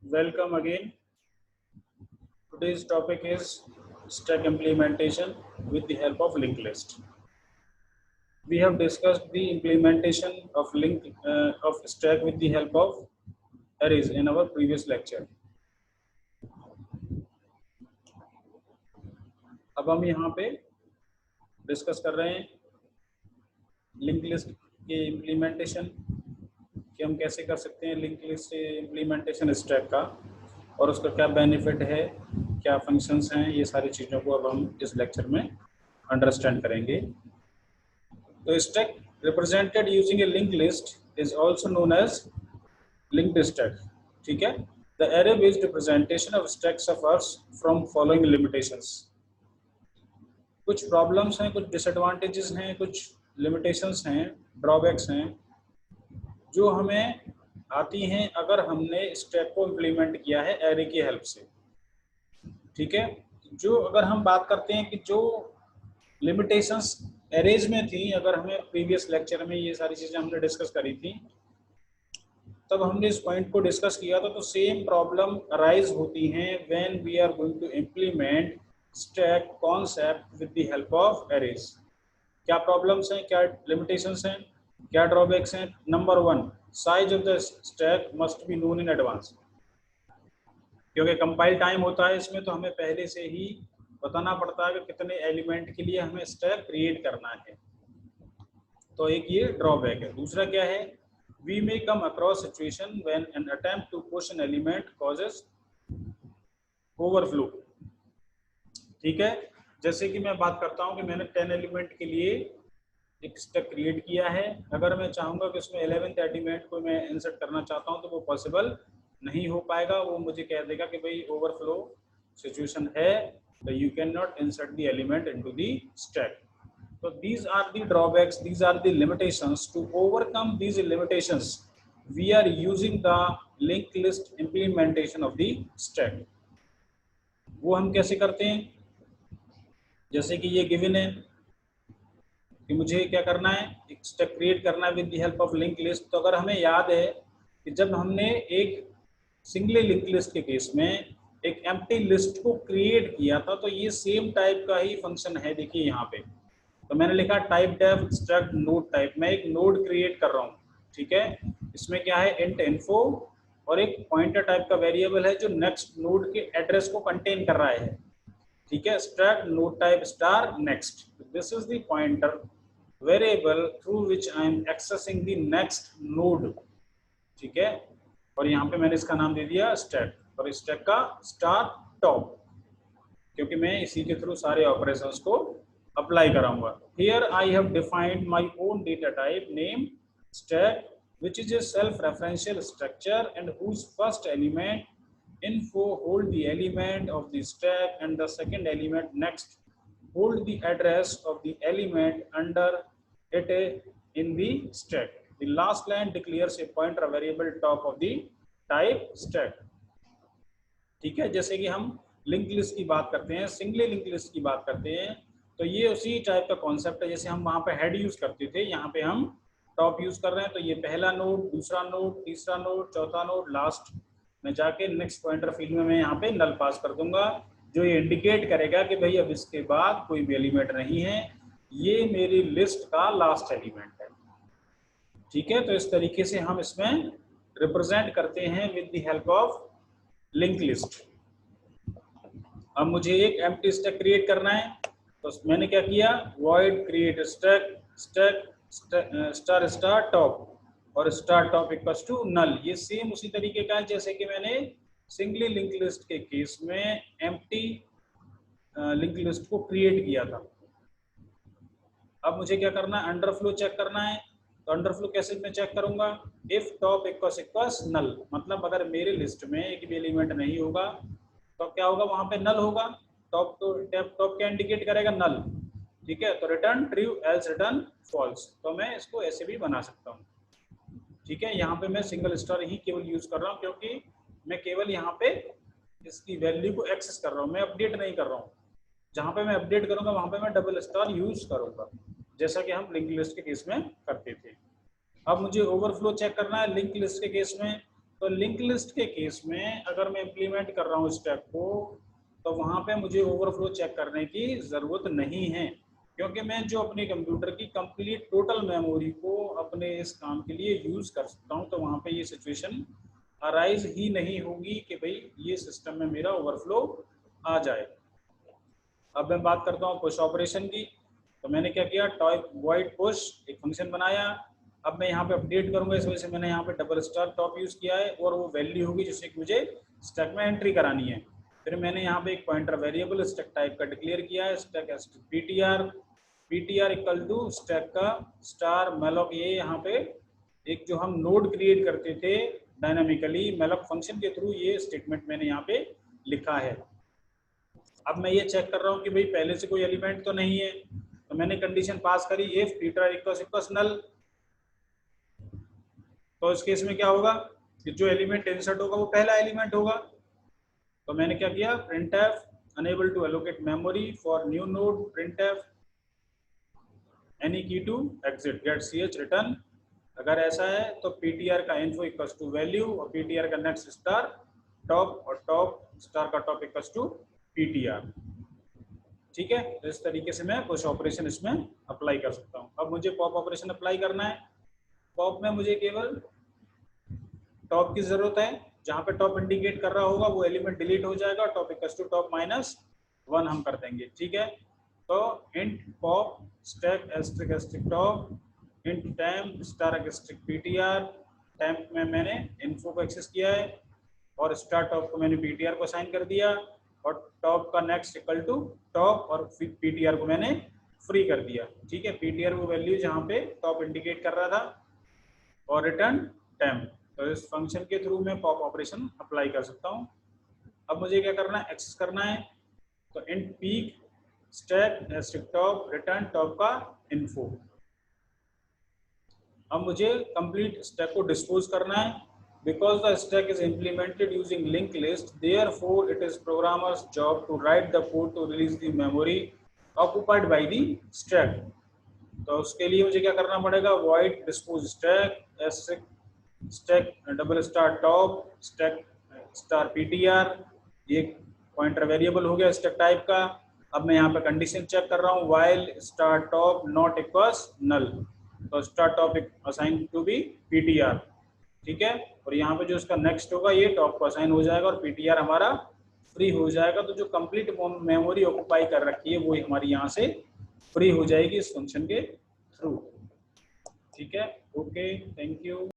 Welcome again. Today's topic is stack implementation with the help of linked list. We have discussed the implementation of stack with the help of arrays in our previous lecture. अब हम यहाँ पे discuss कर रहे हैं link list के implementation कि हम कैसे कर सकते हैं लिंक लिस्ट इम्प्लीमेंटेशन स्टैक का और उसका क्या बेनिफिट है, क्या फंक्शंस हैं, ये सारी चीज़ों को अब हम इस लेक्चर में अंडरस्टैंड करेंगे। तो stack represented using a link list is also known as linked stack. ठीक है, the array based representation of stack suffers from following limitations. कुछ प्रॉब्लम्स हैं, कुछ डिसएडवांटेजेस हैं, कुछ लिमिटेशंस हैं, ड्रॉबैक्स हैं जो हमें आती हैं अगर हमने स्टैक को इम्प्लीमेंट किया है एरे की हेल्प से। ठीक है, जो अगर हम बात करते हैं कि जो लिमिटेशंस एरेज में थी, अगर हमें प्रीवियस लेक्चर में ये सारी चीज़ें हमने डिस्कस करी थी, तब हमने इस पॉइंट को डिस्कस किया था। तो सेम प्रॉब्लम अराइज होती हैं when we are going to implement stack concept with the help of arrays. क्या प्रॉब्लम्स हैं, क्या लिमिटेशंस हैं, क्या ड्रॉबैक्स हैं? Number 1, size of the stack must be known in advance. क्योंकि कंपाइल टाइम होता है इसमें, तो हमें पहले से ही बताना पड़ता है कि कितने एलिमेंट के लिए हमें स्टैक क्रिएट करना है। तो एक ये ड्रॉबैक है। दूसरा क्या है, we may come across situation when an attempt to push an element causes overflow. ठीक है, जैसे कि मैं बात करता हूं कि मैंने 10 एलिमेंट के लिए एक स्टैक क्रिएट किया है। अगर मैं चाहूंगा कि उसमें 11th एलिमेंट को मैं इंसर्ट करना चाहता हूं तो वो पॉसिबल नहीं हो पाएगा। वो मुझे कह देगा कि भाई ओवरफ्लो सिचुएशन है, तो you can not insert the element into the stack. So these are the drawbacks, these are the limitations. To overcome these limitations, we are using the linked list implementation of the stack. वो हम कैसे करते हैं? जैसे कि ये given है कि मुझे क्या करना है, एक स्टैक क्रिएट करना है with the help of link list. तो अगर हमें याद है कि जब हमने एक सिंगल लिंक लिस्ट के केस में एक एम्प्टी लिस्ट को क्रिएट किया था, तो ये सेम टाइप का ही फंक्शन है। देखिए यहाँ पे तो मैंने लिखा typedef struct node type. मैं एक नोड क्रिएट कर रहा हूँ। ठीक है, इसमें क्या है, इंट इन्फो और एक पॉइंटर टाइप का वेरिएबल है जो नेक्स्ट नोड के एड्रेस को कंटेन कर रहा है। ठीक है, struct node type star next, this is the pointer variable through which I am accessing the next node. ठीक है, और यहाँ पे मैंने इसका नाम दे दिया स्टैक और स्टैक का स्टार टॉप, क्योंकि मैं इसी के थ्रू सारे ऑपरेशंस को अप्लाई कराऊंगा। Here I have defined my own data type name stack, which is a self-referential structure and whose first element info hold the element of the stack and the second element next hold the address of the element under it in the stack. The last line declares a pointer variable top of the type stack. ठीक है, जैसे कि हम link list की बात करते हैं, single link list की बात करते हैं, तो ये उसी टाइप का कॉन्सेप्ट है। जैसे हम वहाँ पे हेड यूज करते थे, यहाँ पे हम टॉप यूज कर रहे हैं। तो ये पहला नोड, दूसरा नोड, तीसरा नोड, चौथा नोड, लास्ट में जाके नेक्स्ट पॉइंटर फील्ड में मैं यहाँ पे नल पास कर दूंगा, जो ये इंडिकेट करेगा कि भाई अब इसके बाद कोई भी एलिमेंट नहीं है, ये मेरी लिस्ट का लास्ट एलिमेंट है। ठीक है, तो इस तरीके से हम इसमें रिप्रेजेंट करते हैं with the help of link list. अब मुझे एक एम्प्टी स्टैक क्रिएट करना है, तो मैंने क्या किया, void create stack star star top और star top equals to null. ये सेम उसी तरीके का है जैसे कि मैंने सिंगली लिंक लिस्ट के केस में एम्प्टी लिंक लिस्ट को क्रिएट किया था। अब मुझे क्या करना है, अंडरफ्लो चेक करना है। तो अंडरफ्लो कैसे मैं चेक करूंगा, इफ टॉप इक्वल्स नल, मतलब अगर मेरे लिस्ट में एक भी एलिमेंट नहीं होगा तो क्या होगा, वहां पे नल होगा। टॉप तो टॉप क्या इंडिकेट करेगा, नल। ठीक है, तो return true else return false. तो मैं इसको ऐसे भी बना सकता हूँ। ठीक है, यहाँ पे मैं सिंगल स्टार ही केवल यूज कर रहा हूँ, क्योंकि मैं केवल यहाँ पे इसकी वैल्यू को एक्सेस कर रहा हूँ, मैं अपडेट नहीं कर रहा हूँ। जहाँ पे मैं अपडेट करूंगा वहां पे मैं डबल स्टार यूज करूंगा, जैसा कि हम लिंक लिस्ट के केस में करते थे। अब मुझे ओवरफ्लो चेक करना है लिंक लिस्ट के केस में, तो लिंक लिस्ट के केस में अगर मैं इम्प्लीमेंट कर रहा हूँ स्टेप को, तो वहाँ पे मुझे ओवरफ्लो चेक करने की ज़रूरत नहीं है, क्योंकि मैं जो अपने कंप्यूटर की कंप्लीट टोटल मेमोरी को अपने इस काम के लिए यूज़ कर सकता हूँ। तो वहाँ पे ये सिचुएशन अराइज ही नहीं होगी कि भाई ये सिस्टम में मेरा ओवरफ्लो आ जाए। अब मैं बात करता हूँ पुश ऑपरेशन की। तो मैंने क्या किया, टॉप वॉइड पुश एक फंक्शन बनाया। अब मैं यहाँ पे अपडेट करूंगा, इस वजह से मैंने यहाँ पे डबल स्टार टॉप यूज़ किया है, और वो वैल्यू होगी जिससे कि मुझे स्टैक में एंट्री करानी है। फिर मैंने यहाँ पे एक पॉइंटर वेरिएबल स्टैक टाइप का डिक्लेयर किया है, stack PTR equal to stack का स्टार मेलॉक। ये यहाँ पे एक जो हम नोड क्रिएट करते थे डायनामिकली मेलॉक फंक्शन के थ्रू, ये स्टेटमेंट मैंने यहाँ पे लिखा है। अब मैं ये चेक कर रहा हूँ कि भाई पहले से कोई एलिमेंट तो नहीं है, तो मैंने कंडीशन पास करी इफ पीटीआर इक्वल्स नल। तो इस केस में क्या होगा कि जो एलिमेंट इंसर्ट होगा वो पहला एलिमेंट होगा। तो मैंने क्या किया, printf unable to allocate memory for new node printf any key to exit get ch return। अगर ऐसा है तो ptr का info इक्वल्स टू वैल्यू, और ptr का नेक्स्ट स्टार टॉप, और टॉप स्टार का टॉप इक्वल्स टू ptr। ठीक है, तो इस तरीके से मैं पुश ऑपरेशन इसमें अप्लाई कर सकता हूँ। अब मुझे पॉप ऑपरेशन अप्लाई करना है। पॉप में मुझे केवल टॉप की जरूरत है, जहां पे टॉप इंडिकेट कर रहा होगा वो एलिमेंट डिलीट हो जाएगा, टॉप इक्वल्स टू टॉप -1 हम कर देंगे। ठीक है, तो int pop stack asterisk asterisk top int time star asterisk PTR. Time में मैंने इन्फो को एक्सेस किया है, और स्टार टॉप को मैंने पीटीआर को असाइन कर दिया, और टॉप का नेक्स्ट इक्वल टू टॉप, और फिर पीटीआर को मैंने फ्री कर दिया। ठीक है, पीटीआर वो वैल्यू जहाँ पे टॉप इंडिकेट कर रहा था, और रिटर्न टेम्प। तो इस फंक्शन के थ्रू मैं पॉप ऑपरेशन अप्लाई कर सकता हूँ। अब मुझे क्या करना है, एक्सेस करना है। तो int peek stack asterisk top return top का इन्फो। अब मुझे कंप्लीट स्टैक को डिस्पोज करना है। Because the stack is implemented using link list, therefore it is programmers job to write the code to release the memory occupied by the stack. तो उसके लिए मुझे क्या करना पड़ेगा, void dispose stack asterisk stack double star top stack star PTR. ये pointer variable हो गया स्टैक टाइप का। अब मैं यहाँ पे कंडीशन चेक कर रहा हूँ, while star top not equals null. तो star top assign to B PTR. ठीक है, और यहाँ पे जो इसका नेक्स्ट होगा ये टॉप को असाइन हो जाएगा, और पीटीआर हमारा फ्री हो जाएगा। तो जो कंप्लीट मेमोरी ऑक्युपाई कर रखी है वो हमारी यहाँ से फ्री हो जाएगी इस फंक्शन के थ्रू। ठीक है, ओके, थैंक यू।